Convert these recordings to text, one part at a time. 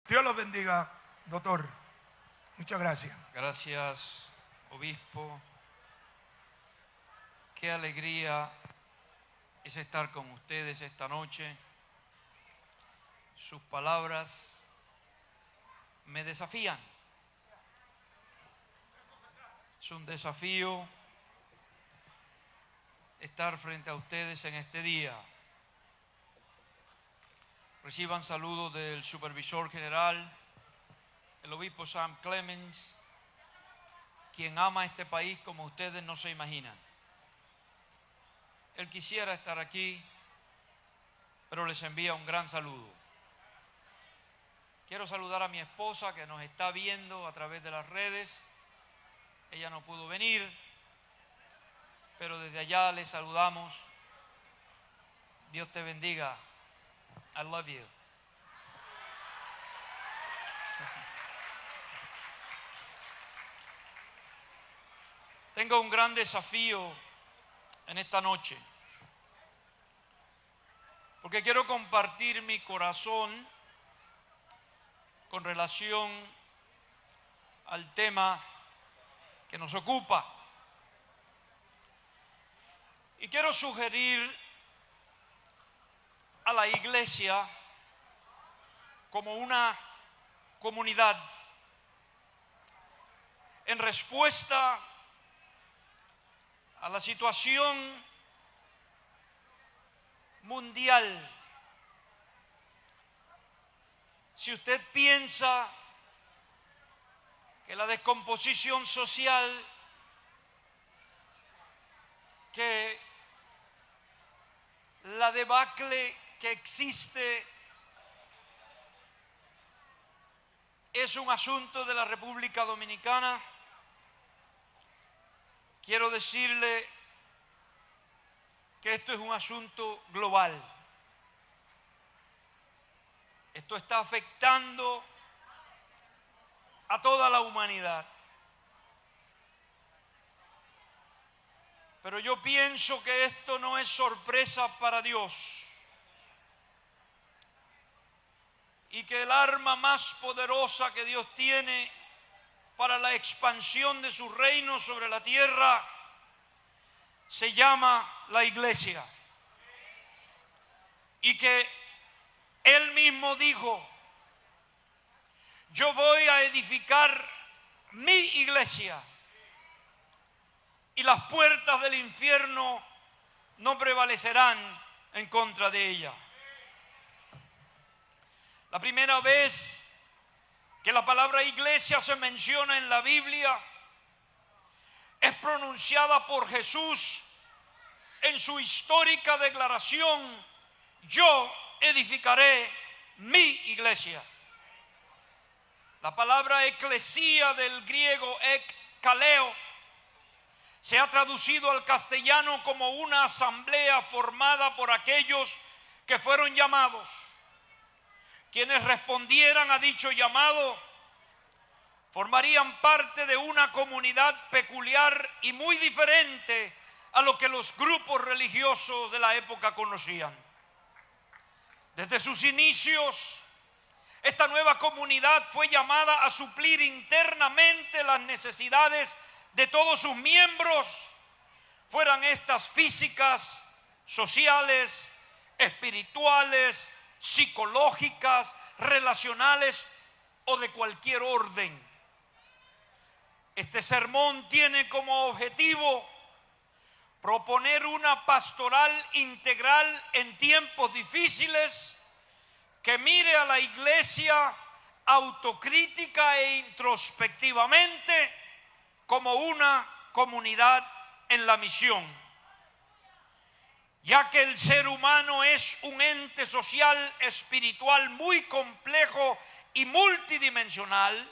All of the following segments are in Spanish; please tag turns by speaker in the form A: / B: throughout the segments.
A: Dios los bendiga, doctor. Muchas gracias.
B: Gracias, obispo. Qué alegría es estar con ustedes esta noche. Sus palabras me desafían. Es un desafío estar frente a ustedes en este día. Reciban saludos del supervisor general, el obispo Sam Clemens, quien ama este país como ustedes no se imaginan. Él quisiera estar aquí, pero les envía un gran saludo. Quiero saludar a mi esposa que nos está viendo a través de las redes. Ella no pudo venir, pero desde allá le saludamos. Dios te bendiga. I love you. Tengo un gran desafío en esta noche, porque quiero compartir mi corazón con relación al tema que nos ocupa. Y quiero sugerir a la iglesia como una comunidad en respuesta a la situación mundial. Si usted piensa que la descomposición social, que la debacle que existe es un asunto de la República Dominicana, quiero decirle que esto es un asunto global. Esto está afectando a toda la humanidad. Pero yo pienso que esto no es sorpresa para Dios. Y que el arma más poderosa que Dios tiene para la expansión de su reino sobre la tierra se llama la iglesia. Y que Él mismo dijo: yo voy a edificar mi iglesia y las puertas del infierno no prevalecerán en contra de ella. La primera vez que la palabra iglesia se menciona en la Biblia es pronunciada por Jesús en su histórica declaración: yo edificaré mi iglesia. La palabra eclesía del griego ekkaleo se ha traducido al castellano como una asamblea formada por aquellos que fueron llamados. Quienes respondieran a dicho llamado formarían parte de una comunidad peculiar y muy diferente a lo que los grupos religiosos de la época conocían. Desde sus inicios, esta nueva comunidad fue llamada a suplir internamente las necesidades de todos sus miembros, fueran estas físicas, sociales, espirituales, psicológicas, relacionales o de cualquier orden. Este sermón tiene como objetivo proponer una pastoral integral en tiempos difíciles que mire a la iglesia autocrítica e introspectivamente como una comunidad en la misión, ya que el ser humano es un ente social espiritual muy complejo y multidimensional.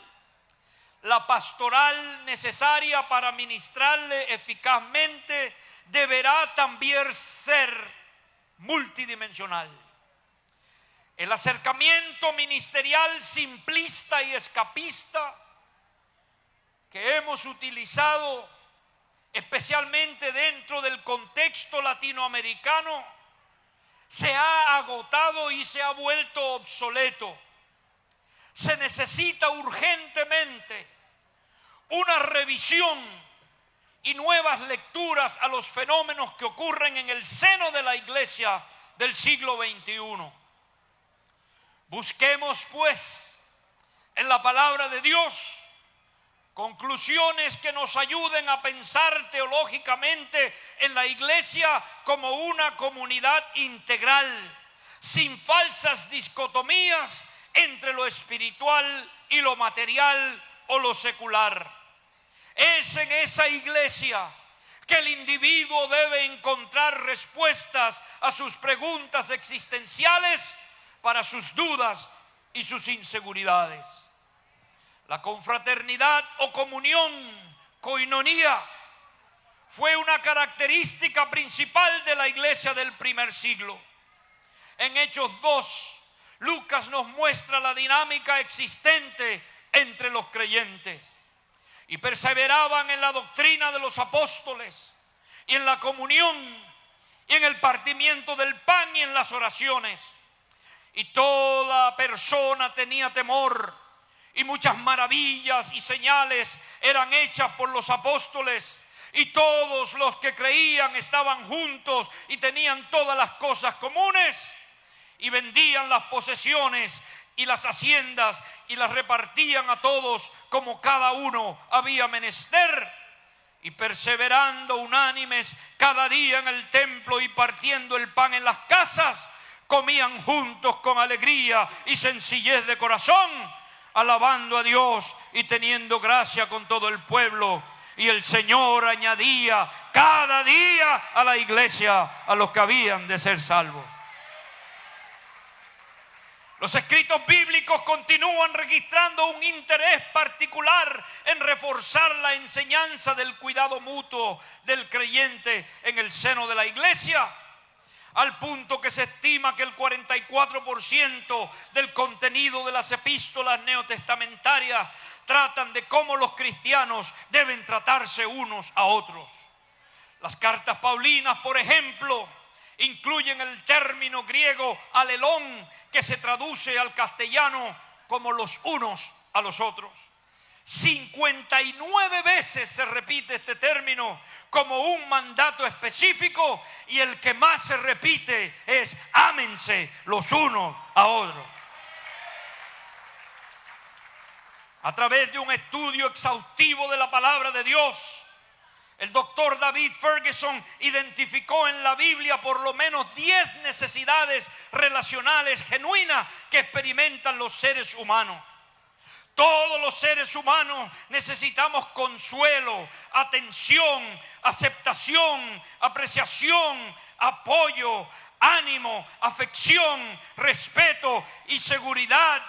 B: La pastoral necesaria para ministrarle eficazmente deberá también ser multidimensional. El acercamiento ministerial simplista y escapista que hemos utilizado, especialmente dentro del contexto latinoamericano, se ha agotado y se ha vuelto obsoleto. se necesita urgentemente una revisión y nuevas lecturas a los fenómenos que ocurren en el seno de la iglesia del siglo XXI. Busquemos, pues, en la palabra de Dios conclusiones que nos ayuden a pensar teológicamente en la iglesia como una comunidad integral, sin falsas dicotomías entre lo espiritual y lo material o lo secular. Es en esa iglesia que el individuo debe encontrar respuestas a sus preguntas existenciales para sus dudas y sus inseguridades. La confraternidad o comunión, koinonía, fue una característica principal de la iglesia del primer siglo. En Hechos 2, Lucas nos muestra la dinámica existente entre los creyentes. Y perseveraban en la doctrina de los apóstoles, y en la comunión, y en el partimiento del pan, y en las oraciones. Y toda persona tenía temor, y muchas maravillas y señales eran hechas por los apóstoles. Y todos los que creían estaban juntos y tenían todas las cosas comunes, y vendían las posesiones y las haciendas y las repartían a todos como cada uno había menester, y perseverando unánimes cada día en el templo y partiendo el pan en las casas, comían juntos con alegría y sencillez de corazón, alabando a Dios y teniendo gracia con todo el pueblo. Y el Señor añadía cada día a la iglesia a los que habían de ser salvos. Los escritos bíblicos continúan registrando un interés particular en reforzar la enseñanza del cuidado mutuo del creyente en el seno de la iglesia, al punto que se estima que el 44% del contenido de las epístolas neotestamentarias tratan de cómo los cristianos deben tratarse unos a otros. Las cartas paulinas, por ejemplo, incluyen el término griego alelón, que se traduce al castellano como los unos a los otros. 59 veces se repite este término como un mandato específico, y el que más se repite es ámense los unos a otros. A través de un estudio exhaustivo de la palabra de Dios, el doctor David Ferguson identificó en la Biblia por lo menos 10 necesidades relacionales genuinas que experimentan los seres humanos. Todos los seres humanos necesitamos consuelo, atención, aceptación, apreciación, apoyo, ánimo, afección, respeto y seguridad.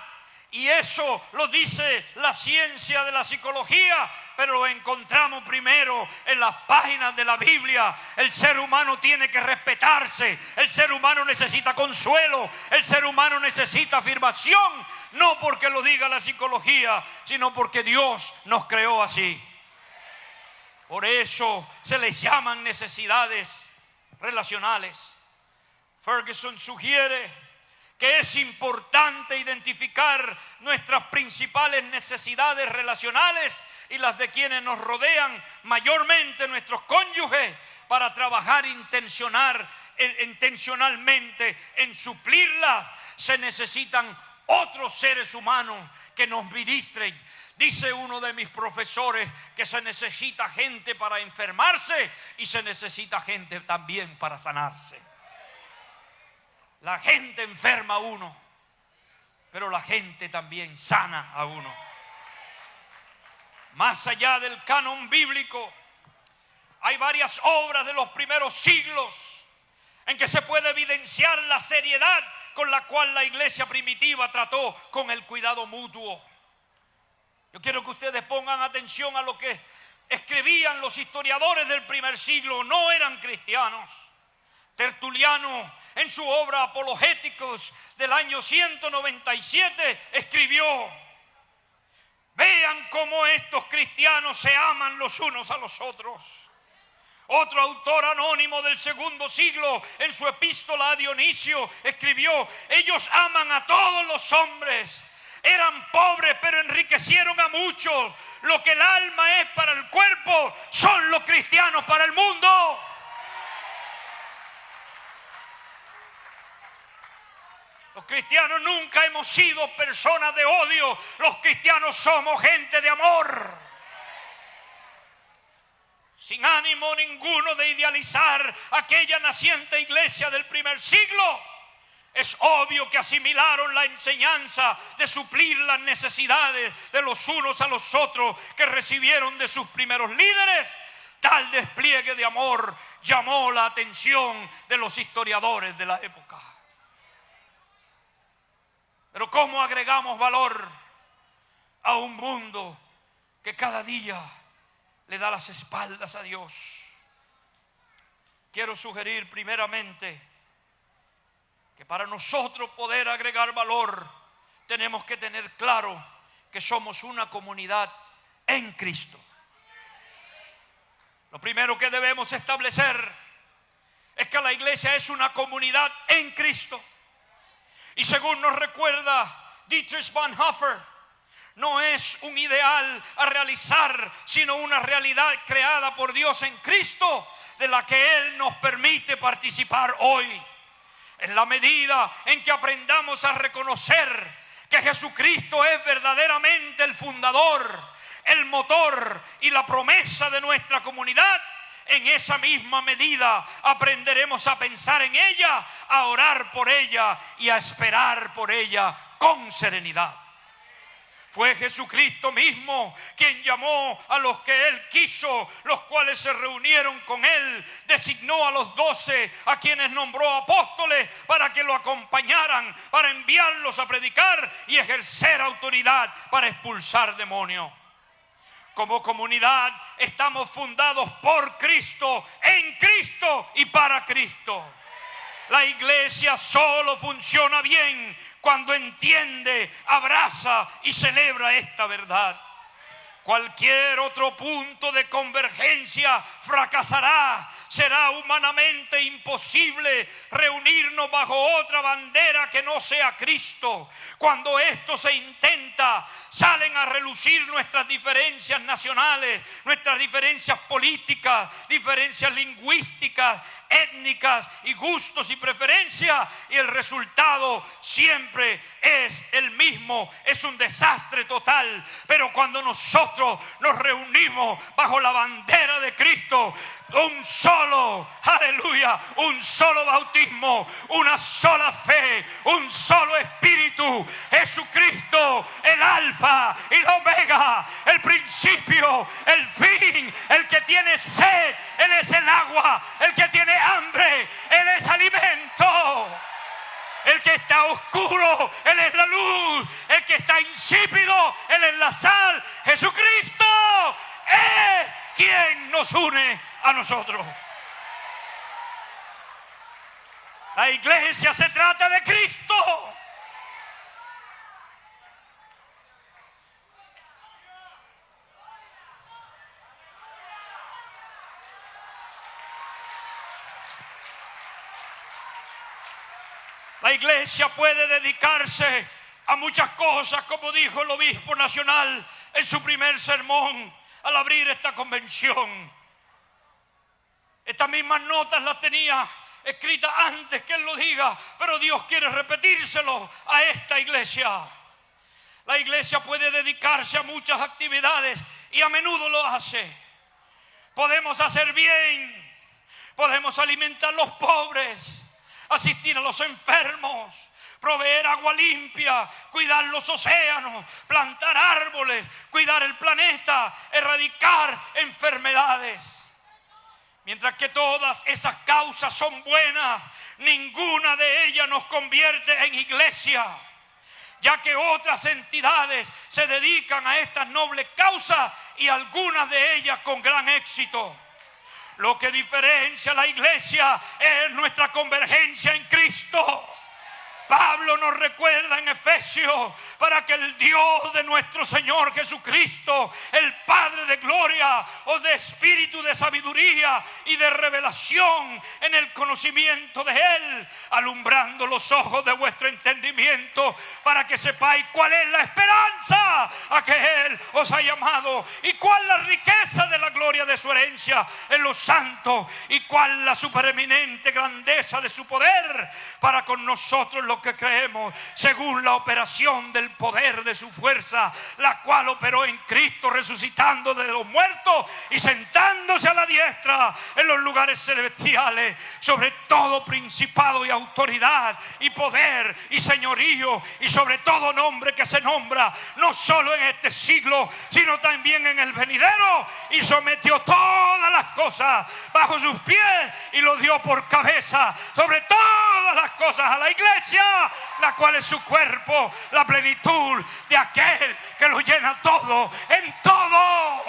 B: Y eso lo dice la ciencia de la psicología, pero lo encontramos primero en las páginas de la Biblia. El ser humano tiene que respetarse, el ser humano necesita consuelo, el ser humano necesita afirmación, no porque lo diga la psicología, sino porque Dios nos creó así. Por eso se les llaman necesidades relacionales. Ferguson sugiere que es importante identificar nuestras principales necesidades relacionales y las de quienes nos rodean, mayormente nuestros cónyuges, para trabajar intencionalmente en suplirlas. Se necesitan otros seres humanos que nos ministren. Dice uno de mis profesores que se necesita gente para enfermarse y se necesita gente también para sanarse. La gente enferma a uno, pero la gente también sana a uno. Más allá del canon bíblico, hay varias obras de los primeros siglos en que se puede evidenciar la seriedad con la cual la iglesia primitiva trató con el cuidado mutuo. Yo quiero que ustedes pongan atención a lo que escribían los historiadores del primer siglo. No eran cristianos. Tertuliano, en su obra Apologéticos del año 197, escribió: vean cómo estos cristianos se aman los unos a los otros. Otro autor anónimo del segundo siglo, en su epístola a Dionisio, escribió: ellos aman a todos los hombres. eran pobres pero enriquecieron a muchos. Lo que el alma es para el cuerpo son los cristianos para el mundo. Los cristianos nunca hemos sido personas de odio. Los cristianos somos gente de amor. Sin ánimo ninguno de idealizar aquella naciente iglesia del primer siglo, es obvio que asimilaron la enseñanza de suplir las necesidades de los unos a los otros que recibieron de sus primeros líderes. Tal despliegue de amor llamó la atención de los historiadores de la época. Pero ¿cómo agregamos valor a un mundo que cada día le da las espaldas a Dios? Quiero sugerir primeramente que para nosotros poder agregar valor tenemos que tener claro que somos una comunidad en Cristo. Lo primero que debemos establecer es que la iglesia es una comunidad en Cristo. Y según nos recuerda Dietrich Bonhoeffer, no es un ideal a realizar, sino una realidad creada por Dios en Cristo, de la que Él nos permite participar hoy. En la medida en que aprendamos a reconocer que Jesucristo es verdaderamente el fundador, el motor y la promesa de nuestra comunidad, en esa misma medida aprenderemos a pensar en ella, a orar por ella y a esperar por ella con serenidad. Fue Jesucristo mismo quien llamó a los que Él quiso, los cuales se reunieron con Él. Designó a los 12, a quienes nombró apóstoles, para que lo acompañaran, para enviarlos a predicar y ejercer autoridad para expulsar demonios. Como comunidad estamos fundados por Cristo, en Cristo y para Cristo. La iglesia solo funciona bien cuando entiende, abraza y celebra esta verdad. Cualquier otro punto de convergencia fracasará. Será humanamente imposible reunirnos bajo otra bandera que no sea Cristo. Cuando esto se intenta, salen a relucir nuestras diferencias nacionales, nuestras diferencias políticas, diferencias lingüísticas, étnicas y gustos y preferencias, y el resultado siempre es el mismo, es un desastre total. Pero cuando nosotros nos reunimos bajo la bandera de Cristo, un solo, aleluya, un solo bautismo, una sola fe, un solo espíritu, Jesucristo, el alfa y la omega, el principio, el fin, el que tiene sed, Él es el agua, el que tiene hambre, Él es alimento. El que está oscuro, Él es la luz. El que está insípido, Él es la sal. Jesucristo es quien nos une a nosotros. La iglesia se trata de Cristo. La iglesia puede dedicarse a muchas cosas, como dijo el obispo nacional en su primer sermón al abrir esta convención. Estas mismas notas las tenía escritas antes que él lo diga, pero Dios quiere repetírselo a esta iglesia. La iglesia puede dedicarse a muchas actividades y a menudo lo hace. Podemos hacer bien, podemos alimentar a los pobres, asistir a los enfermos, proveer agua limpia, cuidar los océanos, plantar árboles, cuidar el planeta, erradicar enfermedades. Mientras que todas esas causas son buenas, ninguna de ellas nos convierte en iglesia, ya que otras entidades se dedican a estas nobles causas y algunas de ellas con gran éxito. Lo que diferencia a la iglesia es nuestra convergencia en Cristo. Pablo nos recuerda en Efesios, para que el Dios de nuestro Señor Jesucristo, el Padre de gloria, os dé espíritu de sabiduría y de revelación en el conocimiento de Él, alumbrando los ojos de vuestro entendimiento, para que sepáis cuál es la esperanza a que Él os ha llamado, y cuál la riqueza de la gloria de su herencia en los santos, y cuál la supereminente grandeza de su poder para con nosotros los que creemos, según la operación del poder de su fuerza, la cual operó en Cristo, resucitando de los muertos y sentándose a la diestra en los lugares celestiales, sobre todo principado y autoridad y poder y señorío, y sobre todo nombre que se nombra, no solo en este siglo, sino también en el venidero, y sometió todas las cosas bajo sus pies y lo dio por cabeza sobre todas las cosas a la iglesia, la cual es su cuerpo, la plenitud de aquel que lo llena todo en todo.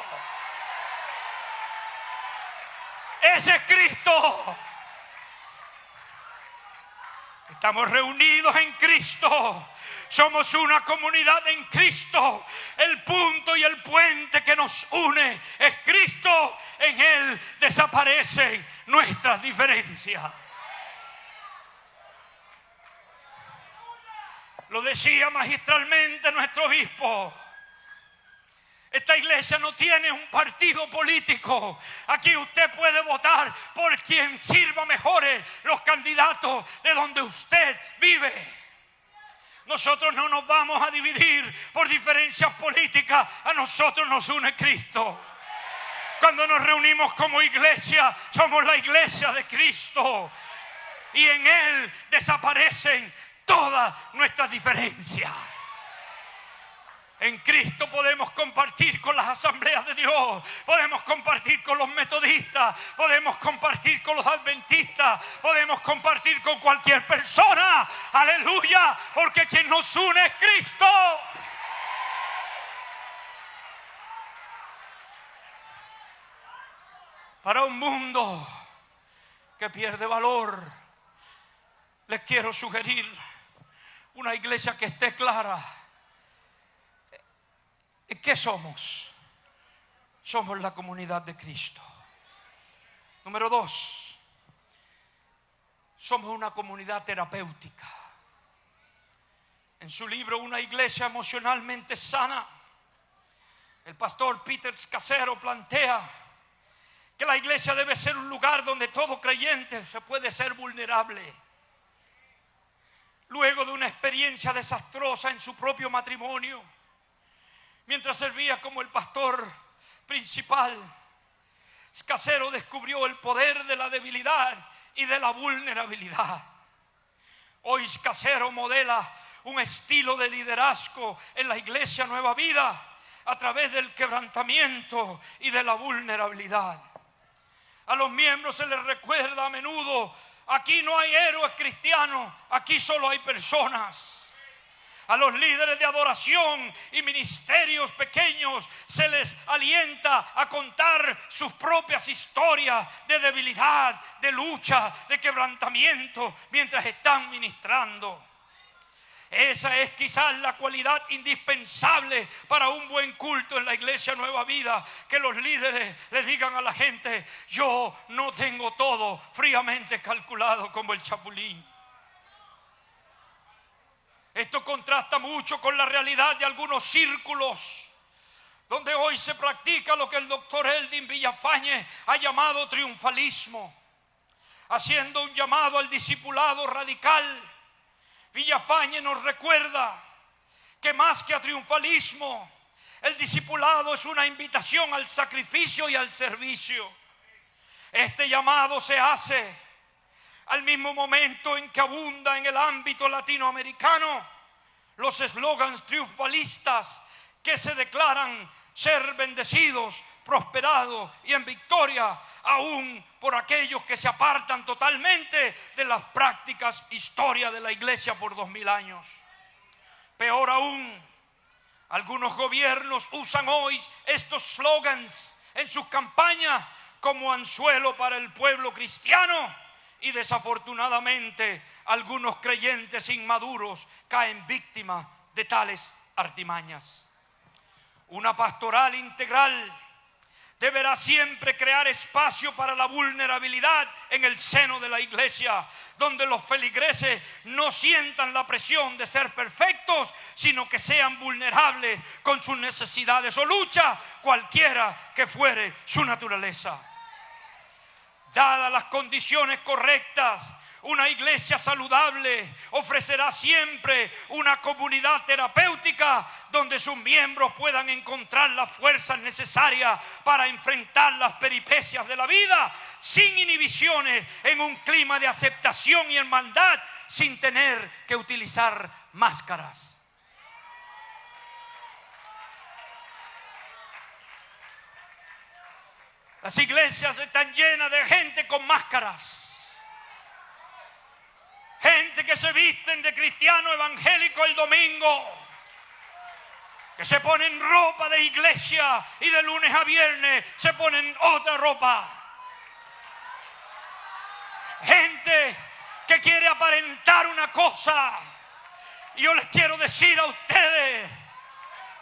B: Ese es Cristo. Estamos reunidos en Cristo. Somos una comunidad en Cristo. El punto y el puente que nos une es Cristo. En Él desaparecen nuestras diferencias. Lo decía magistralmente nuestro obispo. Esta iglesia no tiene un partido político. Aquí usted puede votar por quien sirva mejores los candidatos de donde usted vive. Nosotros no nos vamos a dividir por diferencias políticas. A nosotros nos une Cristo. Cuando nos reunimos como iglesia, somos la iglesia de Cristo. Y en Él desaparecen todas nuestras diferencias. En Cristo podemos compartir con las asambleas de Dios, podemos compartir con los metodistas, podemos compartir con los adventistas, podemos compartir con cualquier persona. Aleluya, porque quien nos une es Cristo. Para un mundo que pierde valor, les quiero sugerir una iglesia que esté clara. ¿Qué somos? Somos la comunidad de Cristo. Número 2, somos una comunidad terapéutica. En su libro Una iglesia emocionalmente sana, el pastor Peter Scazzero plantea que la iglesia debe ser un lugar donde todo creyente se puede ser vulnerable. Luego de una experiencia desastrosa en su propio matrimonio, mientras servía como el pastor principal, Scazzero descubrió el poder de la debilidad y de la vulnerabilidad. Hoy Scazzero modela un estilo de liderazgo en la iglesia Nueva Vida a través del quebrantamiento y de la vulnerabilidad. A los miembros se les recuerda a menudo: aquí no hay héroes cristianos, aquí solo hay personas. A los líderes de adoración y ministerios pequeños se les alienta a contar sus propias historias de debilidad, de lucha, de quebrantamiento mientras están ministrando. Esa es quizás la cualidad indispensable para un buen culto en la iglesia Nueva Vida, que los líderes le digan a la gente: yo no tengo todo fríamente calculado como el Chapulín. Esto contrasta mucho con la realidad de algunos círculos donde hoy se practica lo que el doctor Eldin Villafañe ha llamado triunfalismo, haciendo un llamado al discipulado radical. Villafañe nos recuerda que más que a triunfalismo, el discipulado es una invitación al sacrificio y al servicio. Este llamado se hace al mismo momento en que abunda en el ámbito latinoamericano los eslogans triunfalistas que se declaran ser bendecidos, prosperados y en victoria, aún por aquellos que se apartan totalmente de las prácticas historia de la iglesia por 2000 años. Peor aún, algunos gobiernos usan hoy estos slogans en sus campañas como anzuelo para el pueblo cristiano, Y desafortunadamente algunos creyentes inmaduros caen víctimas de tales artimañas. Una pastoral integral deberá siempre crear espacio para la vulnerabilidad en el seno de la iglesia, donde los feligreses no sientan la presión de ser perfectos, sino que sean vulnerables con sus necesidades o luchas, cualquiera que fuere su naturaleza. Dadas las condiciones correctas, una iglesia saludable ofrecerá siempre una comunidad terapéutica donde sus miembros puedan encontrar las fuerzas necesarias para enfrentar las peripecias de la vida sin inhibiciones, en un clima de aceptación y hermandad, sin tener que utilizar máscaras. Las iglesias están llenas de gente con máscaras. Gente que se visten de cristiano evangélico el domingo, que se ponen ropa de iglesia y de lunes a viernes se ponen otra ropa. Gente que quiere aparentar una cosa. Y yo les quiero decir a ustedes,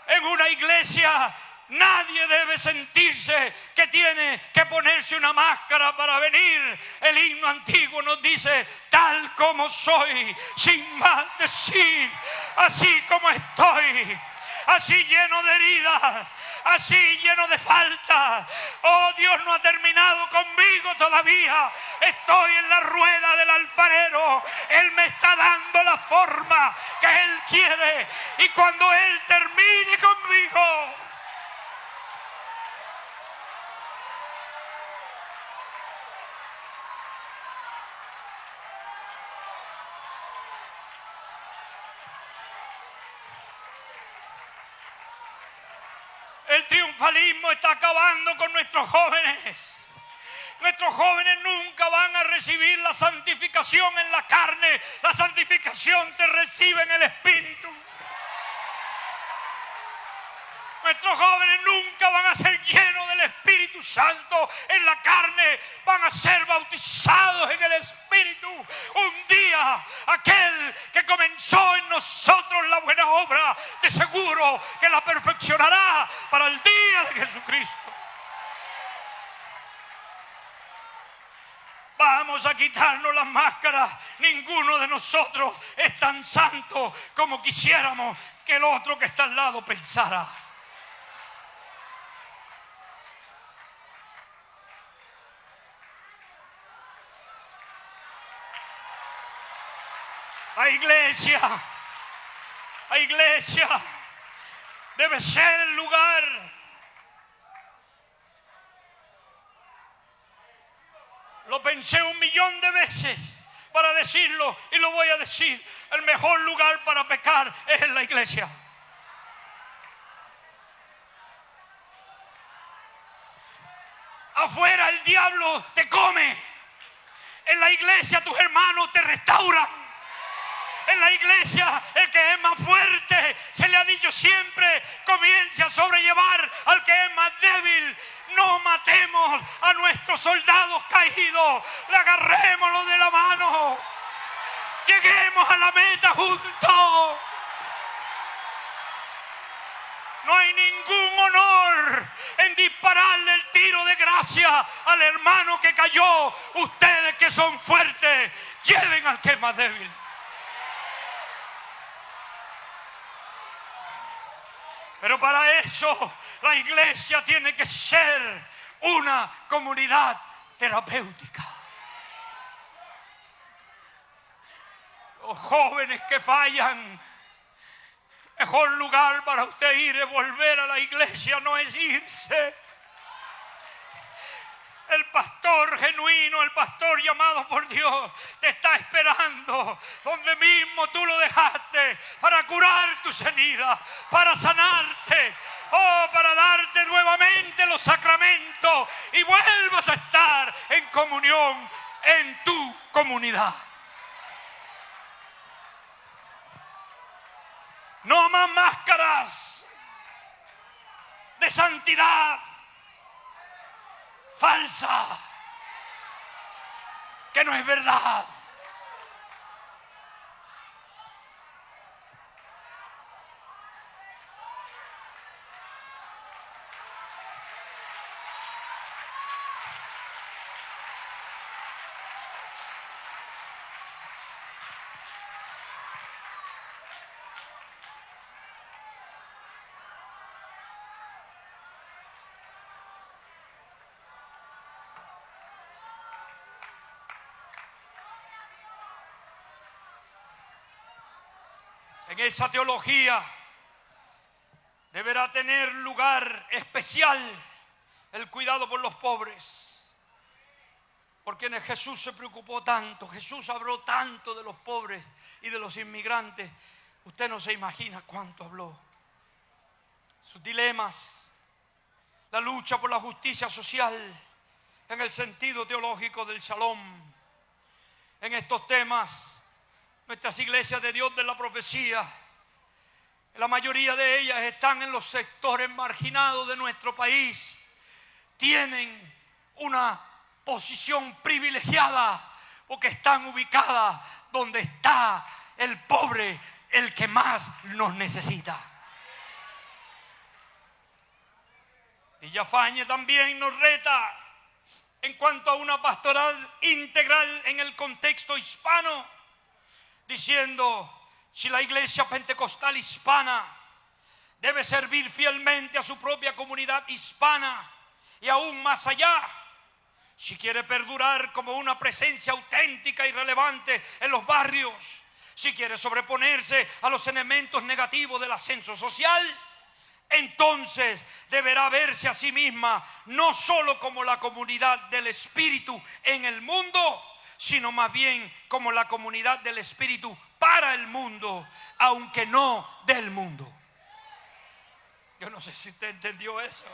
B: en una iglesia nadie debe sentirse que tiene que ponerse una máscara para venir. El himno antiguo nos dice: tal como soy, sin más decir, así como estoy, así lleno de heridas, así lleno de faltas. Oh, Dios no ha terminado conmigo todavía. Estoy en la rueda del alfarero. Él me está dando la forma que Él quiere. Y cuando Él termine conmigo, el triunfalismo está acabando con nuestros jóvenes. Nuestros jóvenes nunca van a recibir la santificación en la carne. La santificación se recibe en el Espíritu. Nuestros jóvenes nunca van a ser llenos del Espíritu Santo en la carne. Van a ser bautizados en el Espíritu. Un día aquel que comenzó en nosotros la buena obra, de seguro que la perfeccionará para el día de Jesucristo. Vamos a quitarnos las máscaras. Ninguno de nosotros es tan santo como quisiéramos que el otro que está al lado pensara. La iglesia debe ser el lugar lo pensé 1.000.000 de veces para decirlo y lo voy a decir: el mejor lugar para pecar es en la iglesia. Afuera el diablo te come, en la iglesia tus hermanos te restauran. En la iglesia el que es más fuerte, se le ha dicho siempre, comience a sobrellevar al que es más débil. No matemos a nuestros soldados caídos, le agarrémoslo de la mano, lleguemos a la meta juntos. No hay ningún honor en dispararle el tiro de gracia al hermano que cayó. Ustedes que son fuertes, lleven al que es más débil. Pero para eso la iglesia tiene que ser una comunidad terapéutica. Los jóvenes que fallan, mejor lugar para usted ir es volver a la iglesia, no es irse. El pastor genuino, el pastor llamado por Dios, te está esperando donde mismo tú lo dejaste, para curar tus heridas, para sanarte, para darte nuevamente los sacramentos y vuelvas a estar en comunión en tu comunidad. No más máscaras de santidad falsa. que no es verdad. En esa teología deberá tener lugar especial el cuidado por los pobres. Porque Jesús se preocupó tanto, Jesús habló tanto de los pobres y de los inmigrantes. Usted no se imagina cuánto habló. Sus dilemas, la lucha por la justicia social en el sentido teológico del Shalom. En estos temas, nuestras iglesias de Dios de la profecía, la mayoría de ellas están en los sectores marginados de nuestro país. Tienen una posición privilegiada porque están ubicadas donde está el pobre, el que más nos necesita. Villafañe también nos reta en cuanto a una pastoral integral en el contexto hispano, diciendo: si la iglesia pentecostal hispana debe servir fielmente a su propia comunidad hispana y aún más allá, si quiere perdurar como una presencia auténtica y relevante en los barrios, si quiere sobreponerse a los elementos negativos del ascenso social, entonces deberá verse a sí misma no solo como la comunidad del Espíritu en el mundo, sino más bien como la comunidad del Espíritu para el mundo, aunque no del mundo. Yo no sé si usted entendió eso.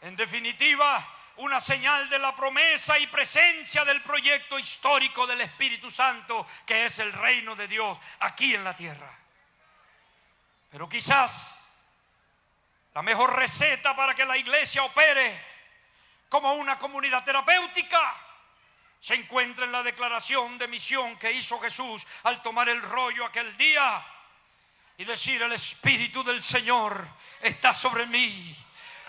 B: En definitiva, una señal de la promesa y presencia del proyecto histórico del Espíritu Santo, que es el reino de Dios aquí en la tierra. Pero quizás la mejor receta para que la iglesia opere como una comunidad terapéutica se encuentra en la declaración de misión que hizo Jesús al tomar el rollo aquel día y decir: el Espíritu del Señor está sobre mí,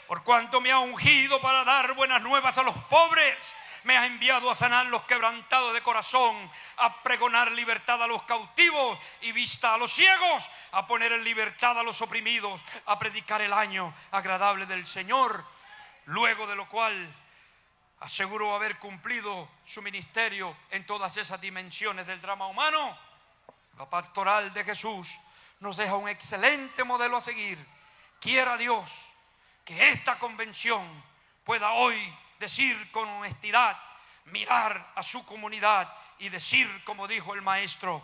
B: por cuanto me ha ungido para dar buenas nuevas a los pobres, me ha enviado a sanar los quebrantados de corazón, a pregonar libertad a los cautivos y vista a los ciegos, a poner en libertad a los oprimidos, a predicar el año agradable del Señor. Luego de lo cual aseguró haber cumplido su ministerio en todas esas dimensiones del drama humano. La pastoral de Jesús nos deja un excelente modelo a seguir. Quiera Dios que esta convención pueda hoy decir con honestidad, mirar a su comunidad y decir, como dijo el maestro: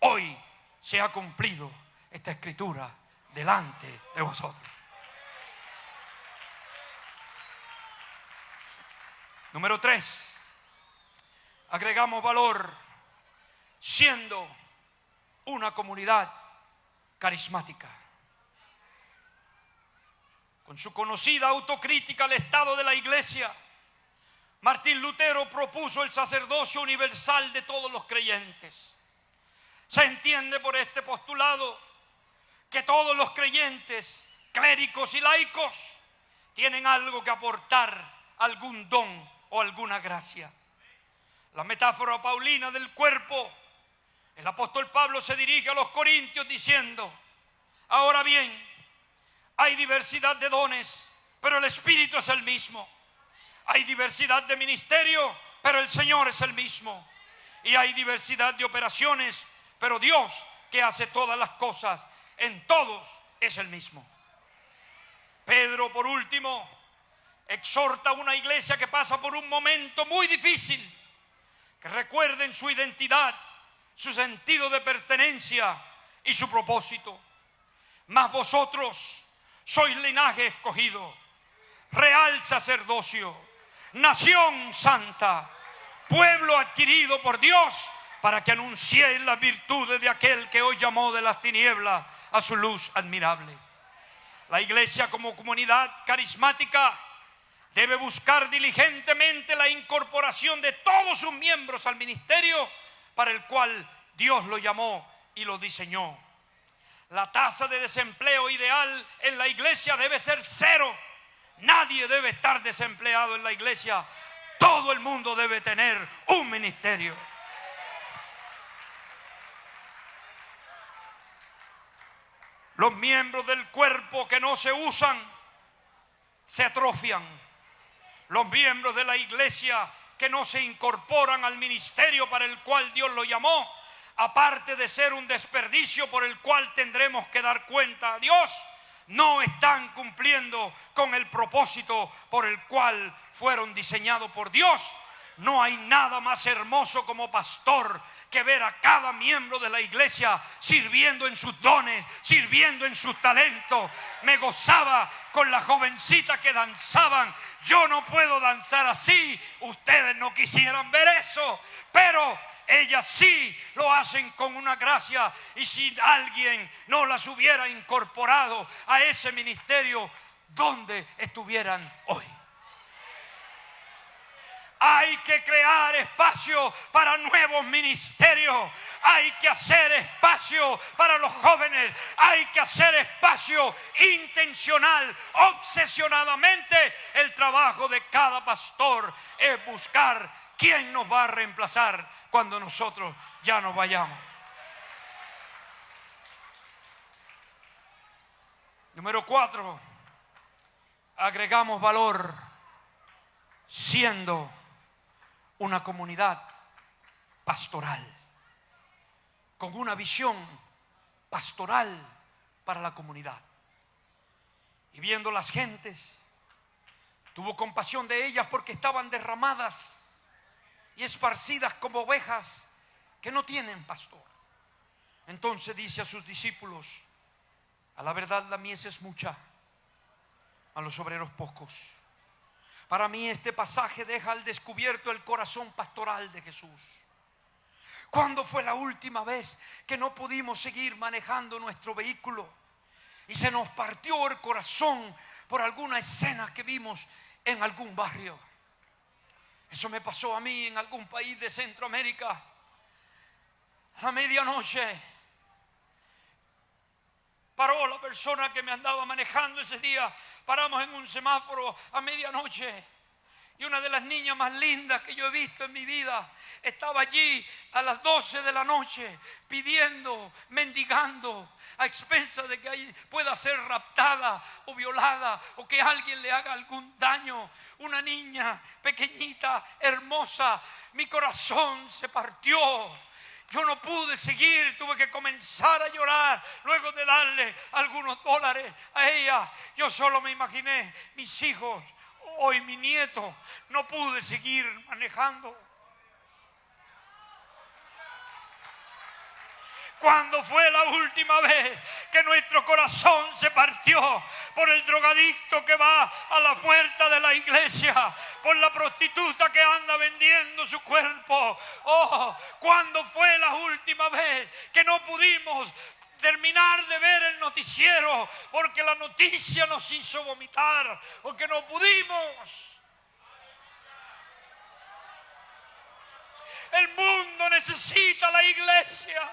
B: hoy se ha cumplido esta escritura delante de vosotros. Número 3, agregamos valor siendo una comunidad carismática. Con su conocida autocrítica al estado de la iglesia, Martín Lutero propuso el sacerdocio universal de todos los creyentes. Se entiende por este postulado que todos los creyentes, clérigos y laicos, tienen algo que aportar, algún don o alguna gracia. La metáfora paulina del cuerpo, el apóstol Pablo se dirige a los corintios diciendo: ahora bien, hay diversidad de dones, pero el Espíritu es el mismo. Hay diversidad de ministerio, pero el Señor es el mismo. Y hay diversidad de operaciones, pero Dios, que hace todas las cosas, en todos es el mismo. Pedro, por último, exhorta a una iglesia que pasa por un momento muy difícil, que recuerden su identidad, su sentido de pertenencia y su propósito. Mas vosotros sois linaje escogido, real sacerdocio, nación santa, pueblo adquirido por Dios, para que anunciéis las virtudes de aquel que os llamó de las tinieblas a su luz admirable. La iglesia como comunidad carismática debe buscar diligentemente la incorporación de todos sus miembros al ministerio para el cual Dios lo llamó y lo diseñó. La tasa de desempleo ideal en la iglesia debe ser 0. Nadie debe estar desempleado en la iglesia. Todo el mundo debe tener un ministerio. Los miembros del cuerpo que no se usan se atrofian. Los miembros de la iglesia que no se incorporan al ministerio para el cual Dios lo llamó, aparte de ser un desperdicio por el cual tendremos que dar cuenta a Dios, no están cumpliendo con el propósito por el cual fueron diseñados por Dios. No hay nada más hermoso como pastor que ver a cada miembro de la iglesia sirviendo en sus dones, sirviendo en sus talentos. Me gozaba con las jovencitas que danzaban. Yo no puedo danzar así. Ustedes no quisieran ver eso, pero ellas sí lo hacen con una gracia. Y si alguien no las hubiera incorporado a ese ministerio, ¿dónde estuvieran hoy? Hay que crear espacio para nuevos ministerios. Hay que hacer espacio para los jóvenes. Hay que hacer espacio intencional, obsesionadamente. El trabajo de cada pastor es buscar quién nos va a reemplazar cuando nosotros ya nos vayamos. Número 4. Agregamos valor siendo una comunidad pastoral, con una visión pastoral para la comunidad. Y viendo las gentes, tuvo compasión de ellas porque estaban derramadas y esparcidas como ovejas que no tienen pastor. Entonces dice a sus discípulos: a la verdad la mies es mucha, a los obreros pocos. Para mí este pasaje deja al descubierto el corazón pastoral de Jesús. ¿Cuándo fue la última vez que no pudimos seguir manejando nuestro vehículo y se nos partió el corazón por alguna escena que vimos en algún barrio? Eso me pasó a mí en algún país de Centroamérica. A medianoche paró la persona que me andaba manejando ese día. Paramos en un semáforo a medianoche y una de las niñas más lindas que yo he visto en mi vida estaba allí a las 12 de la noche pidiendo, mendigando, a expensas de que ahí pueda ser raptada o violada o que alguien le haga algún daño. Una niña pequeñita, hermosa. Mi corazón se partió. Yo no pude seguir, tuve que comenzar a llorar luego de darle algunos dólares a ella. Yo solo me imaginé mis hijos, hoy mi nieto. No pude seguir manejando. ¿Cuándo fue la última vez que nuestro corazón se partió por el drogadicto que va a la puerta de la iglesia, por la prostituta que anda vendiendo su cuerpo? Oh, ¿cuándo fue la última vez que no pudimos terminar de ver el noticiero porque la noticia nos hizo vomitar, porque no pudimos? El mundo necesita la iglesia.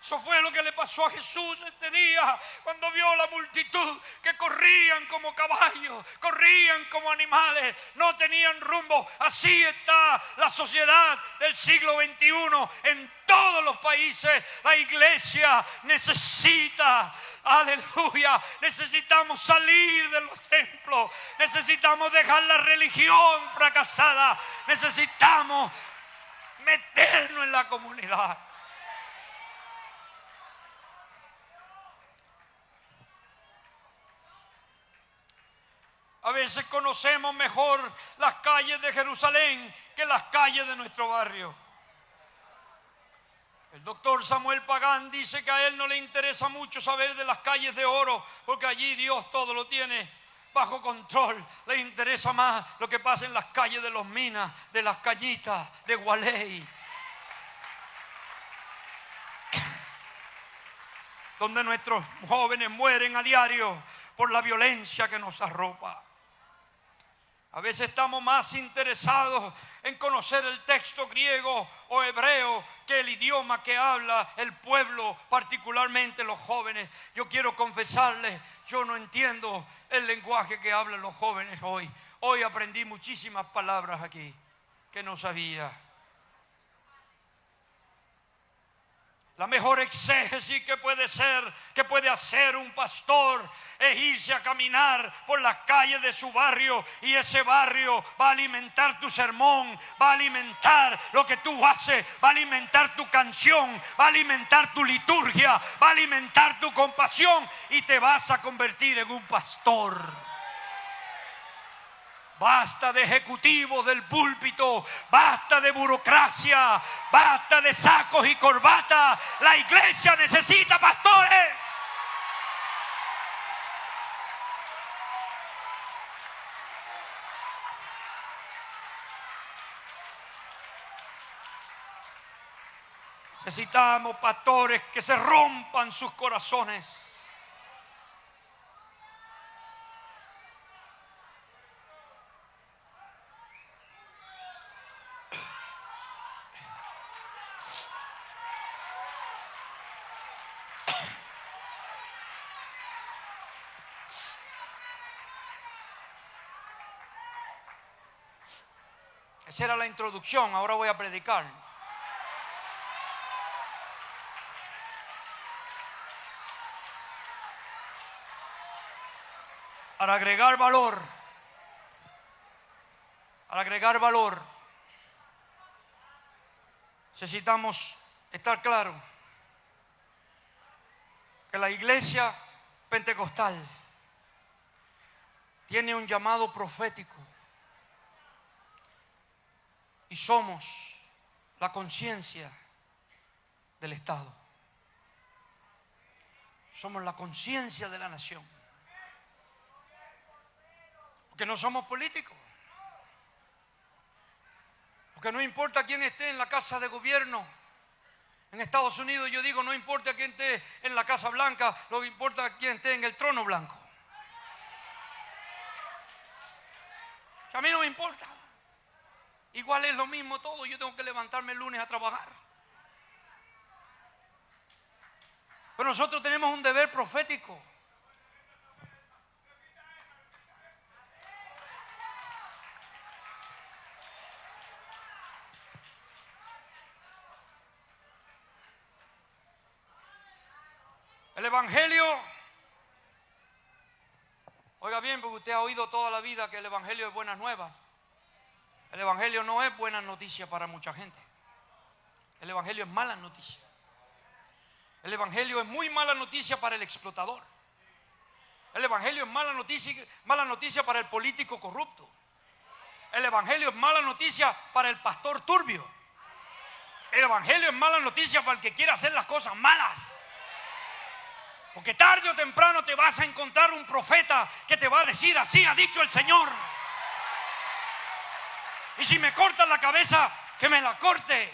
B: Eso fue lo que le pasó a Jesús este día cuando vio la multitud que corrían como caballos, corrían como animales, no tenían rumbo. Así está la sociedad del siglo XXI en todos los países. La iglesia necesita, aleluya, necesitamos salir de los templos, necesitamos dejar la religión fracasada, necesitamos meternos en la comunidad. A veces conocemos mejor las calles de Jerusalén que las calles de nuestro barrio. El doctor Samuel Pagán dice que a él no le interesa mucho saber de las calles de oro, porque allí Dios todo lo tiene bajo control. Le interesa más lo que pasa en las calles de Los Minas, de Las Cañitas, de Gualey. donde nuestros jóvenes mueren a diario por la violencia que nos arropa. A veces estamos más interesados en conocer el texto griego o hebreo que el idioma que habla el pueblo, particularmente los jóvenes. Yo quiero confesarles, yo no entiendo el lenguaje que hablan los jóvenes hoy. Hoy aprendí muchísimas palabras aquí que no sabía. La mejor exégesis que puede hacer un pastor es irse a caminar por las calles de su barrio, y ese barrio va a alimentar tu sermón, va a alimentar lo que tú haces, va a alimentar tu canción, va a alimentar tu liturgia, va a alimentar tu compasión, y te vas a convertir en un pastor. Basta de ejecutivos del púlpito, basta de burocracia, basta de sacos y corbatas. La iglesia necesita pastores. Necesitamos pastores que se rompan sus corazones. Esa era la introducción, ahora voy a predicar. Para agregar valor, necesitamos estar claros que la iglesia pentecostal tiene un llamado profético. Y somos la conciencia del Estado. Somos la conciencia de la nación. Porque no somos políticos. Porque no importa quién esté en la casa de gobierno. En Estados Unidos yo digo, no importa quién esté en la Casa Blanca, lo que importa es quién esté en el trono blanco. A mí no me importa. Igual es lo mismo todo, yo tengo que levantarme el lunes a trabajar. Pero nosotros tenemos un deber profético. El Evangelio, oiga bien, porque usted ha oído toda la vida que el Evangelio es buenas nuevas. El Evangelio no es buena noticia para mucha gente. El Evangelio es mala noticia. El Evangelio es muy mala noticia para el explotador. El Evangelio es mala noticia para el político corrupto. El Evangelio es mala noticia para el pastor turbio. El Evangelio es mala noticia para el que quiere hacer las cosas malas. Porque tarde o temprano te vas a encontrar un profeta que te va a decir: así ha dicho el Señor. Y si me cortan la cabeza, que me la corte.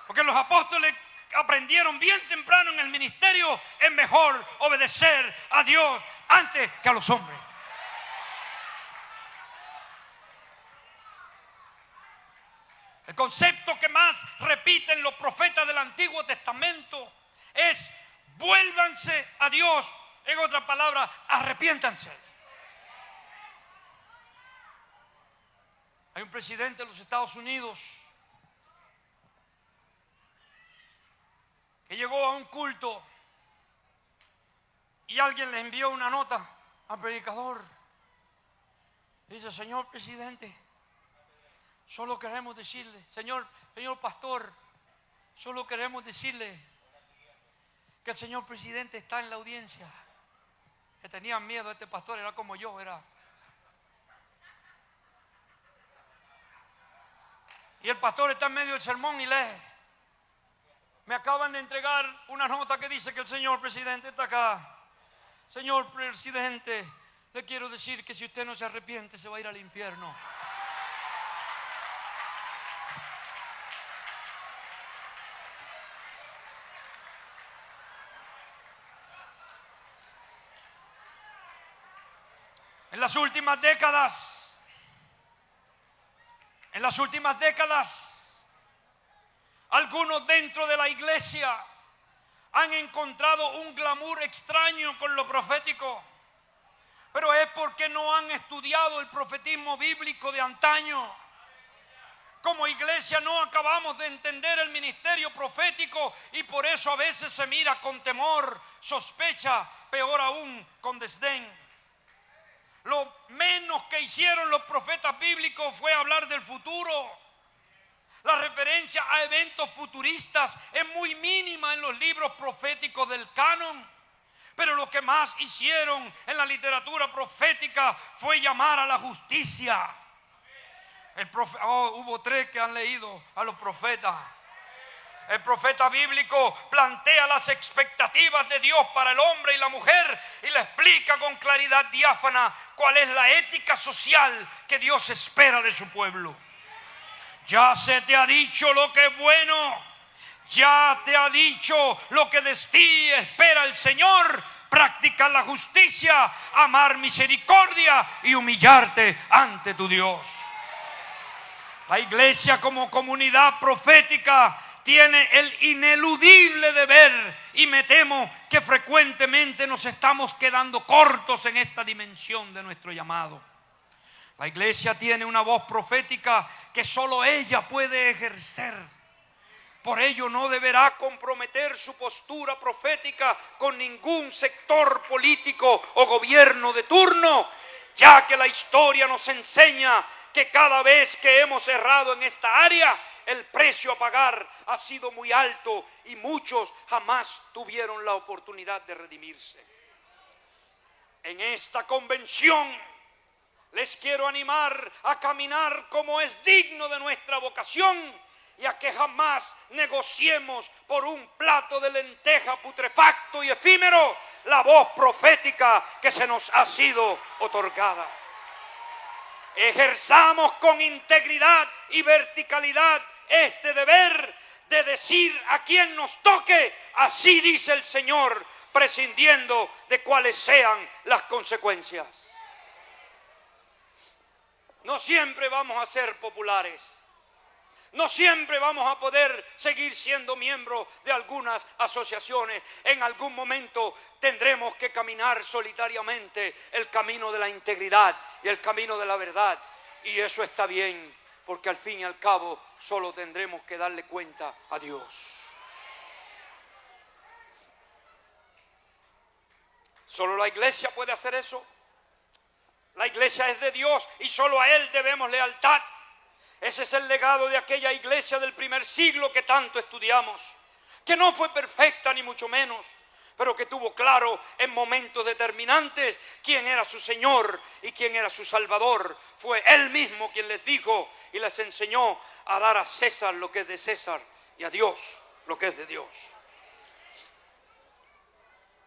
B: Porque los apóstoles aprendieron bien temprano en el ministerio: es mejor obedecer a Dios antes que a los hombres. El concepto que más repiten los profetas del Antiguo Testamento es: vuélvanse a Dios. En otras palabras, arrepiéntanse. Hay un presidente de los Estados Unidos que llegó a un culto y alguien le envió una nota al predicador. Dice: señor presidente, solo queremos decirle, señor pastor, solo queremos decirle que el señor presidente está en la audiencia. Que tenían miedo, este pastor era como yo, era. Y el pastor está en medio del sermón y lee: me acaban de entregar una nota que dice que el señor presidente está acá. Señor presidente, le quiero decir que si usted no se arrepiente, se va a ir al infierno. En las últimas décadas, algunos dentro de la iglesia han encontrado un glamour extraño con lo profético, pero es porque no han estudiado el profetismo bíblico de antaño. Como iglesia no acabamos de entender el ministerio profético y por eso a veces se mira con temor, sospecha, peor aún con desdén. Lo menos que hicieron los profetas bíblicos fue hablar del futuro. La referencia a eventos futuristas es muy mínima en los libros proféticos del canon. Pero lo que más hicieron en la literatura profética fue llamar a la justicia. Hubo 3 que han leído a los profetas. El profeta bíblico plantea las expectativas de Dios para el hombre y la mujer y le explica con claridad diáfana cuál es la ética social que Dios espera de su pueblo. Ya se te ha dicho lo que es bueno, ya te ha dicho lo que de ti espera el Señor: practicar la justicia, amar misericordia y humillarte ante tu Dios. La iglesia como comunidad profética tiene el ineludible deber, y me temo que frecuentemente nos estamos quedando cortos en esta dimensión de nuestro llamado. La iglesia tiene una voz profética que solo ella puede ejercer. Por ello no deberá comprometer su postura profética con ningún sector político o gobierno de turno, ya que la historia nos enseña que cada vez que hemos errado en esta área, el precio a pagar ha sido muy alto y muchos jamás tuvieron la oportunidad de redimirse. En esta convención les quiero animar a caminar como es digno de nuestra vocación y a que jamás negociemos por un plato de lenteja putrefacto y efímero la voz profética que se nos ha sido otorgada. Ejerzamos con integridad y verticalidad este deber de decir a quien nos toque: así dice el Señor, prescindiendo de cuáles sean las consecuencias. No siempre vamos a ser populares. No siempre vamos a poder seguir siendo miembros de algunas asociaciones. En algún momento tendremos que caminar solitariamente el camino de la integridad y el camino de la verdad. Y eso está bien, porque al fin y al cabo solo tendremos que darle cuenta a Dios. Solo la iglesia puede hacer eso. La iglesia es de Dios y solo a Él debemos lealtad. Ese es el legado de aquella iglesia del primer siglo que tanto estudiamos, que no fue perfecta ni mucho menos, pero que tuvo claro en momentos determinantes quién era su Señor y quién era su Salvador. Fue Él mismo quien les dijo y les enseñó a dar a César lo que es de César y a Dios lo que es de Dios.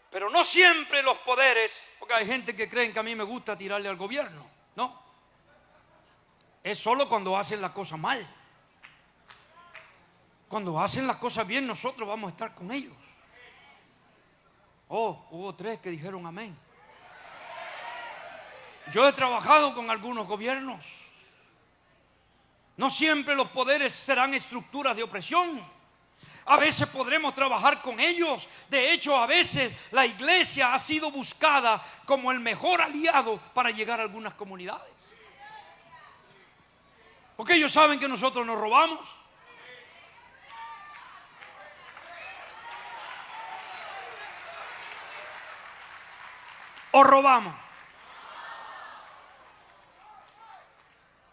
B: Pero no siempre los poderes, porque hay gente que cree que a mí me gusta tirarle al gobierno, no. Es solo cuando hacen las cosas mal. Cuando hacen las cosas bien, nosotros vamos a estar con ellos. Oh, hubo 3 que dijeron amén. Yo he trabajado con algunos gobiernos. No siempre los poderes serán estructuras de opresión. A veces podremos trabajar con ellos. De hecho, a veces la iglesia ha sido buscada como el mejor aliado para llegar a algunas comunidades. Porque ellos saben que nosotros nos robamos. ¿O robamos?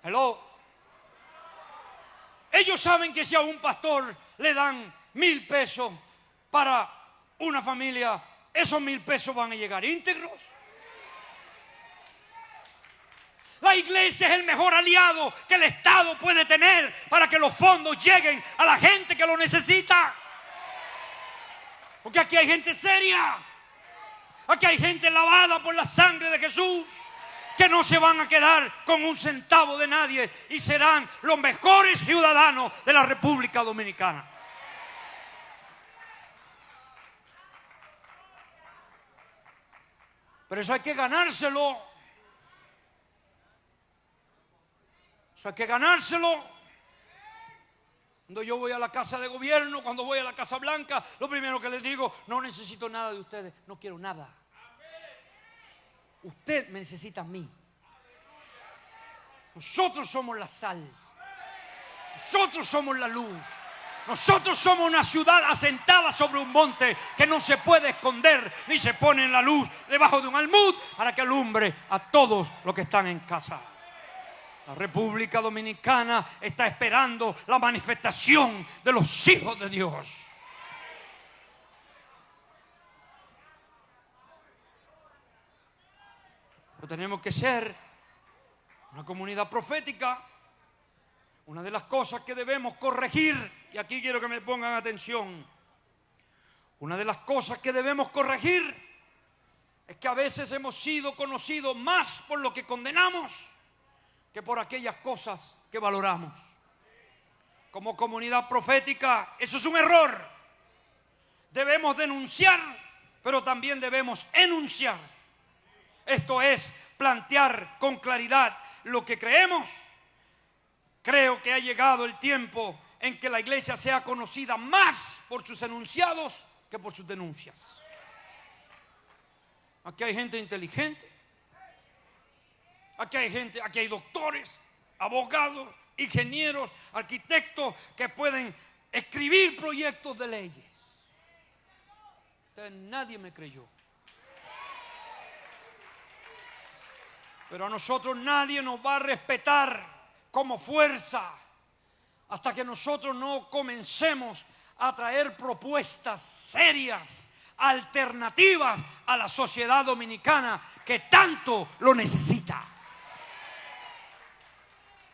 B: Hello. Ellos saben que si a un pastor le dan 1,000 pesos para una familia, esos 1,000 pesos van a llegar íntegros. La iglesia es el mejor aliado que el Estado puede tener para que los fondos lleguen a la gente que lo necesita. Porque aquí hay gente seria. Aquí hay gente lavada por la sangre de Jesús, que no se van a quedar con un centavo de nadie y serán los mejores ciudadanos de la República Dominicana. Pero eso hay que ganárselo.
C: Eso hay que ganárselo. Cuando yo voy a la casa de gobierno, cuando voy a la Casa Blanca, lo primero que les digo, no necesito nada de ustedes, no quiero nada. Usted me necesita a mí. Nosotros somos la sal. Nosotros somos la luz. Nosotros somos una ciudad asentada sobre un monte que no se puede esconder ni se pone en la luz debajo de un almud para que alumbre a todos los que están en casa. La República Dominicana está esperando la manifestación de los hijos de Dios. Pero tenemos que ser una comunidad profética. Una de las cosas que debemos corregir, y aquí quiero que me pongan atención, una de las cosas que debemos corregir es que a veces hemos sido conocidos más por lo que condenamos que por aquellas cosas que valoramos. Como comunidad profética, eso es un error. Debemos denunciar, pero también debemos enunciar. Esto es plantear con claridad lo que creemos. Creo que ha llegado el tiempo en que la iglesia sea conocida más por sus enunciados que por sus denuncias. Aquí hay gente inteligente. Aquí hay gente, aquí hay doctores, abogados, ingenieros, arquitectos que pueden escribir proyectos de leyes. Entonces, nadie me creyó. Pero a nosotros nadie nos va a respetar como fuerza hasta que nosotros no comencemos a traer propuestas serias, alternativas a la sociedad dominicana que tanto lo necesita.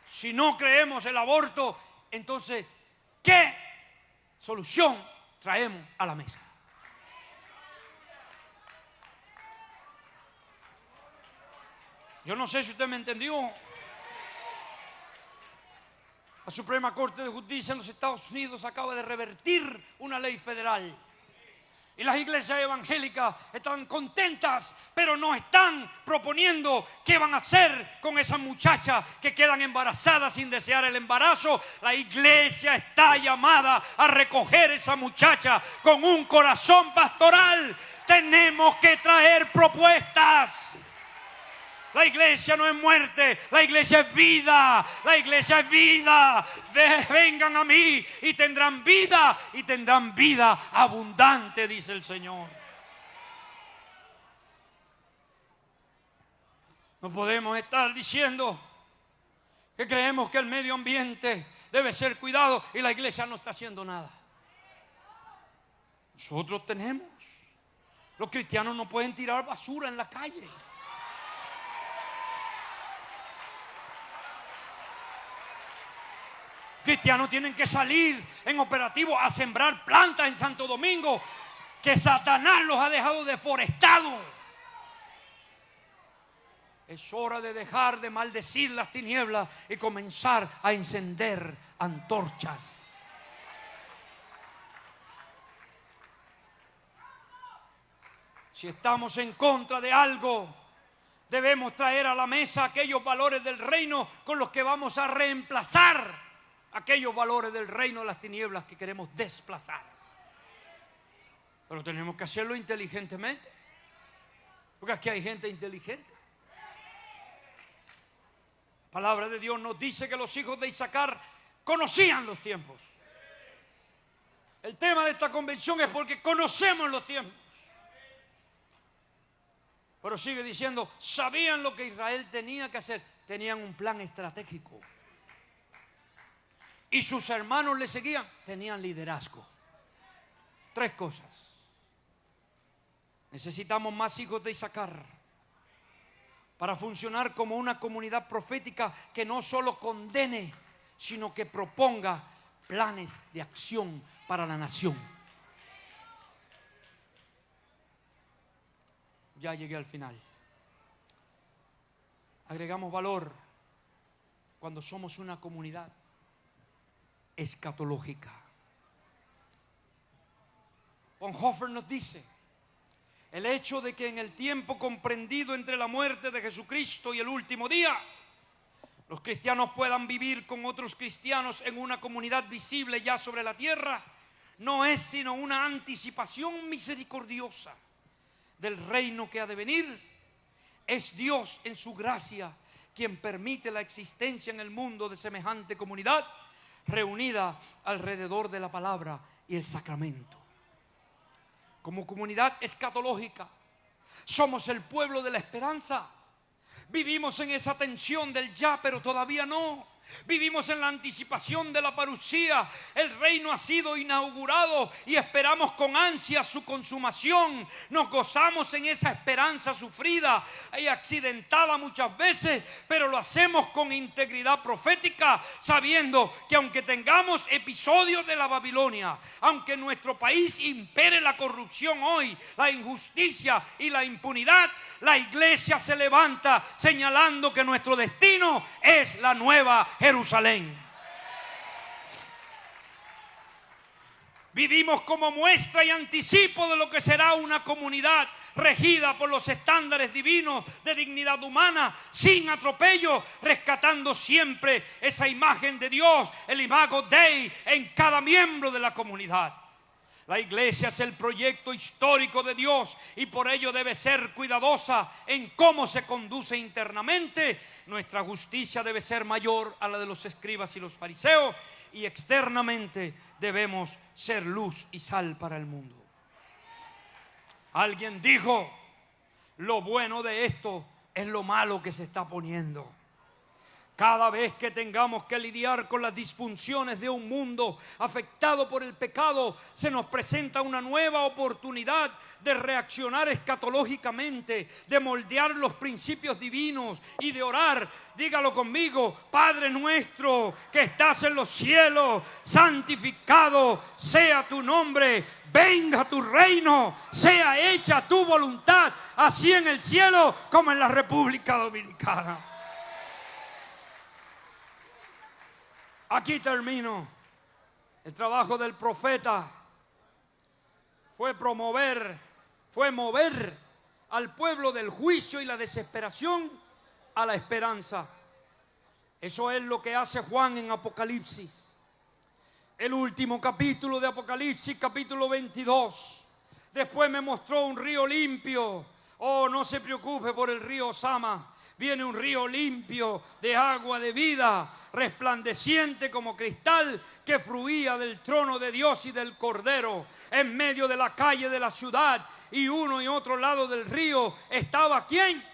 C: Si no creemos el aborto, entonces, ¿qué solución traemos a la mesa? Yo no sé si usted me entendió. La Suprema Corte de Justicia en los Estados Unidos acaba de revertir una ley federal. Y las iglesias evangélicas están contentas, pero no están proponiendo qué van a hacer con esas muchachas que quedan embarazadas sin desear el embarazo. La iglesia está llamada a recoger esa muchacha con un corazón pastoral. Tenemos que traer propuestas. La iglesia no es muerte, la iglesia es vida, la iglesia es vida. Vengan a mí y tendrán vida abundante, dice el Señor. No podemos estar diciendo que creemos que el medio ambiente debe ser cuidado y la iglesia no está haciendo nada. Nosotros tenemos. Los cristianos no pueden tirar basura en la calle. Cristianos tienen que salir en operativo a sembrar plantas en Santo Domingo, que Satanás los ha dejado deforestados. Es hora de dejar de maldecir las tinieblas y comenzar a encender antorchas. Si estamos en contra de algo, debemos traer a la mesa aquellos valores del reino con los que vamos a reemplazar aquellos valores del reino de las tinieblas que queremos desplazar. Pero tenemos que hacerlo inteligentemente, porque aquí hay gente inteligente. La palabra de Dios nos dice que los hijos de Isaacar conocían los tiempos. El tema de esta convención es porque conocemos los tiempos. Pero sigue diciendo, sabían lo que Israel tenía que hacer. Tenían un plan estratégico. Y sus hermanos le seguían, tenían liderazgo. Tres cosas. Necesitamos más hijos de Isaacar para funcionar como una comunidad profética que no solo condene, sino que proponga planes de acción para la nación. Ya llegué al final. Agregamos valor cuando somos una comunidad escatológica. Bonhoeffer nos dice: el hecho de que en el tiempo comprendido entre la muerte de Jesucristo y el último día, los cristianos puedan vivir con otros cristianos en una comunidad visible ya sobre la tierra, no es sino una anticipación misericordiosa del reino que ha de venir. Es Dios en su gracia quien permite la existencia en el mundo de semejante comunidad reunida alrededor de la palabra y el sacramento. Como comunidad escatológica, somos el pueblo de la esperanza. Vivimos en esa tensión del ya, pero todavía no. Vivimos en la anticipación de la parucía. El reino ha sido inaugurado y esperamos con ansia su consumación. Nos gozamos en esa esperanza sufrida y accidentada muchas veces, pero lo hacemos con integridad profética, sabiendo que aunque tengamos episodios de la Babilonia, aunque en nuestro país impere la corrupción hoy, la injusticia y la impunidad, la iglesia se levanta señalando que nuestro destino es la nueva Jerusalén. Vivimos como muestra y anticipo de lo que será una comunidad regida por los estándares divinos de dignidad humana, sin atropello, rescatando siempre esa imagen de Dios, el imago Dei, en cada miembro de la comunidad. La iglesia es el proyecto histórico de Dios y por ello debe ser cuidadosa en cómo se conduce internamente. Nuestra justicia debe ser mayor a la de los escribas y los fariseos, y externamente debemos ser luz y sal para el mundo. Alguien dijo: lo bueno de esto es lo malo que se está poniendo. Cada vez que tengamos que lidiar con las disfunciones de un mundo afectado por el pecado, se nos presenta una nueva oportunidad de reaccionar escatológicamente, de moldear los principios divinos y de orar. Dígalo conmigo: Padre nuestro que estás en los cielos, santificado sea tu nombre. Venga tu reino, sea hecha tu voluntad, así en el cielo como en la República Dominicana. Aquí termino. El trabajo del profeta fue mover al pueblo del juicio y la desesperación a la esperanza. Eso es lo que hace Juan en Apocalipsis. El último capítulo de Apocalipsis, capítulo 22. Después me mostró un río limpio. Oh, no se preocupe por el río Sama. Viene un río limpio de agua de vida, resplandeciente como cristal, que fluía del trono de Dios y del Cordero. En medio de la calle de la ciudad y uno y otro lado del río estaba ¿quién?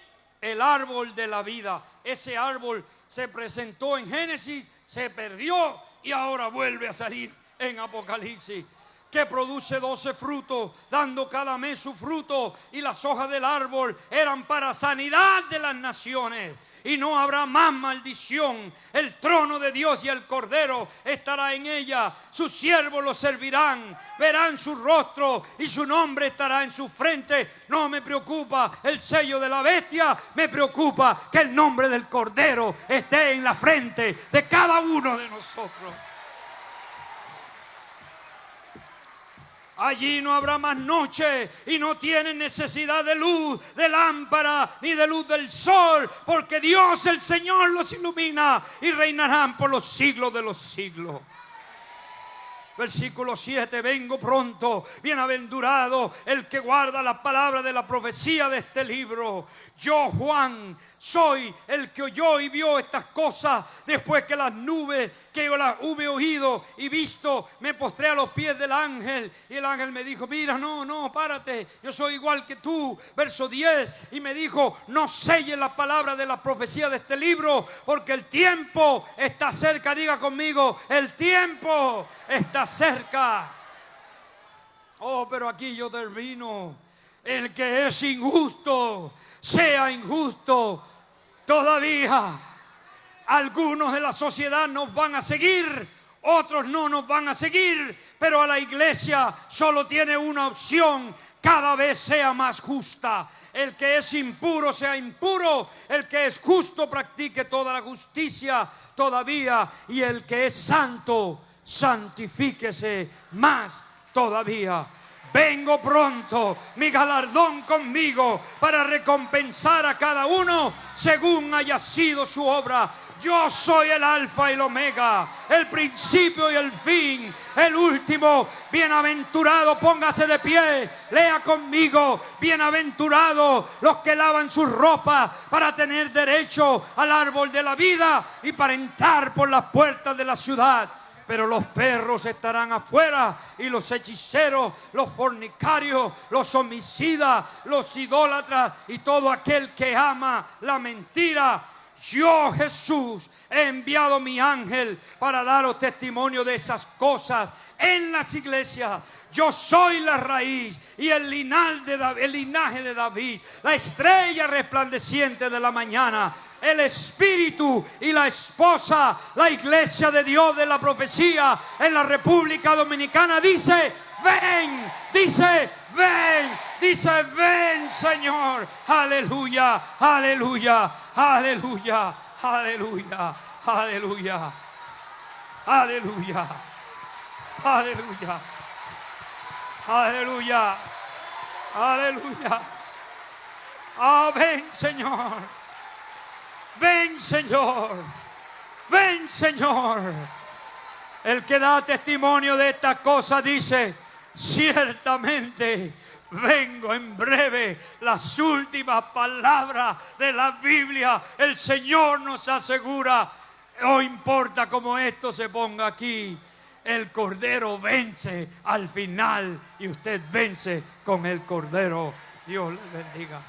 C: El árbol de la vida. Ese árbol se presentó en Génesis, se perdió y ahora vuelve a salir en Apocalipsis, que produce 12 frutos, dando cada mes su fruto, y las hojas del árbol eran para sanidad de las naciones, y no habrá más maldición. El trono de Dios y el Cordero estará en ella, sus siervos lo servirán, verán su rostro y su nombre estará en su frente. No me preocupa el sello de la bestia, me preocupa que el nombre del Cordero esté en la frente de cada uno de nosotros. Allí no habrá más noche y no tienen necesidad de luz, de lámpara, ni de luz del sol, porque Dios el Señor los ilumina y reinarán por los siglos de los siglos. Versículo 7, vengo pronto, bienaventurado el que guarda la palabra de la profecía de este libro. Yo, Juan, soy el que oyó y vio estas cosas. Después que las nubes, que yo las hube oído y visto, me postré a los pies del ángel. Y el ángel me dijo: mira, no, párate, yo soy igual que tú. Verso 10, y me dijo: no selles la palabra de la profecía de este libro, porque el tiempo está cerca. Diga conmigo: el tiempo está cerca. Oh, pero aquí yo termino. El que es injusto, sea injusto todavía. Algunos de la sociedad nos van a seguir, otros no nos van a seguir, pero a la iglesia solo tiene una opción: cada vez sea más justa. El que es impuro sea impuro, el que es justo practique toda la justicia todavía, y el que es santo santifíquese más todavía. vengo pronto, mi galardón conmigo para recompensar a cada uno según haya sido su obra. Yo soy el alfa y el omega, el principio y el fin, el último. Bienaventurado, póngase de pie, lea conmigo. Bienaventurados los que lavan sus ropas para tener derecho al árbol de la vida y para entrar por las puertas de la ciudad. Pero los perros estarán afuera, y los hechiceros, los fornicarios, los homicidas, los idólatras y todo aquel que ama la mentira. Yo, Jesús, he enviado mi ángel para daros testimonio de esas cosas en las iglesias. Yo soy la raíz y el linaje de David, la estrella resplandeciente de la mañana, el espíritu y la esposa, la iglesia de Dios de la profecía en la República Dominicana dice: ven, dice: ven, dice: ven, Señor. Aleluya, aleluya, aleluya, aleluya, aleluya, aleluya, aleluya, aleluya, aleluya. Ah, ven, Señor. Ven, Señor. Ven, Señor. El que da testimonio de estas cosas dice: ciertamente vengo en breve. Las últimas palabras de la Biblia, el Señor nos asegura. No importa cómo esto se ponga aquí, el Cordero vence al final y usted vence con el Cordero. Dios le bendiga.